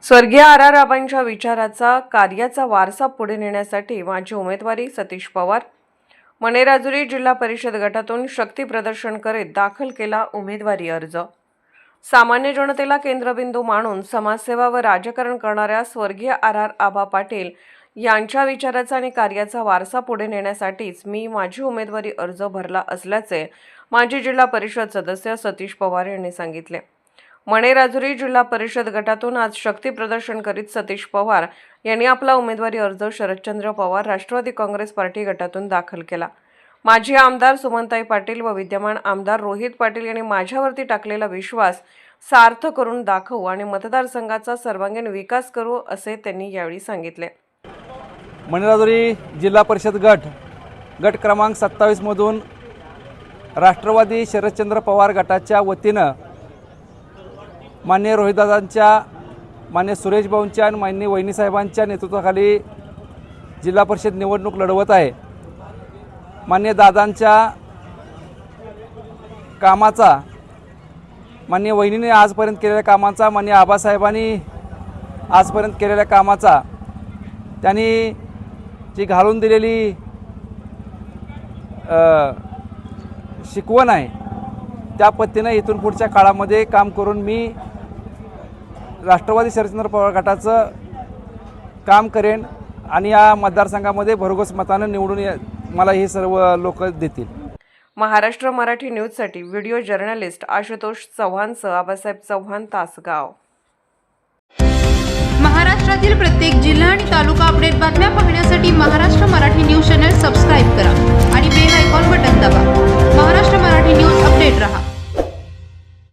स्वर्गीय आर.आर. आबांच्या विचाराचा कार्याचा वारसा पुढे नेण्यासाठी माझी उमेदवारी सतीश पवार मणेराजुरी जिल्हा परिषद गटातून शक्ती प्रदर्शन करीत दाखल केला उमेदवारी अर्ज। सामान्य जनतेला केंद्रबिंदू मानून समाजसेवा व राजकारण करणाऱ्या स्वर्गीय आर.आर. आबा पाटील यांच्या विचाराचा आणि कार्याचा वारसा पुढे नेण्यासाठीच मी माझी उमेदवारी अर्ज भरला असल्याचे माजी जिल्हा परिषद सदस्य सतीश पवार यांनी सांगितले। मणेराजुरी जिल्हा परिषद गटातून आज शक्ती प्रदर्शन करीत सतीश पवार यांनी आपला उमेदवारी अर्ज शरदचंद्र पवार राष्ट्रवादी काँग्रेस पार्टी गटातून दाखल केला। माजी आमदार सुमनताई पाटील व विद्यमान आमदार रोहित पाटील यांनी माझ्यावरती टाकलेला विश्वास सार्थ करून दाखवू आणि मतदारसंघाचा सर्वांगीण विकास करू असे त्यांनी यावेळी सांगितले। मणेराजुरी जिल्हा परिषद गट क्रमांक 27 मधून राष्ट्रवादी शरदचंद्र पवार गटाच्या वतीनं माननीय रोहितदादांच्या, माननीय सुरेश भाऊंच्या आणि माननीय वहिनी साहेबांच्या नेतृत्वाखाली जिल्हा परिषद निवडणूक लढवत आहे। माननीय दादांच्या कामाचा, माननीय वहिनीने आजपर्यंत केलेल्या कामाचा, माननीय आबासाहेबांनी आजपर्यंत केलेल्या कामाचा, त्यांनी जी घालून दिलेली शिकवण आहे त्या पद्धतीने इथून पुढच्या काळामध्ये काम करून मी राष्ट्रवादी शरदचंद्र पवार गटाचं काम करेन आणि या मतदारसंघामध्ये भरघोस मताने निवडून मला हे सर्व लोक देतील। महाराष्ट्र मराठी न्यूजसाठी व्हिडिओ जर्नलिस्ट आशुतोष चव्हाणसह आबासाहेब चव्हाण, तासगाव। महाराष्ट्रातील प्रत्येक जिल्हा आणि तालुका अपडेट बातम्या पाहण्यासाठी Maharashtra Marathi news channel subscribe करा आणि बेल आयकॉन बटन दाबा। महाराष्ट्र मराठी न्यूज अपडेट रहा।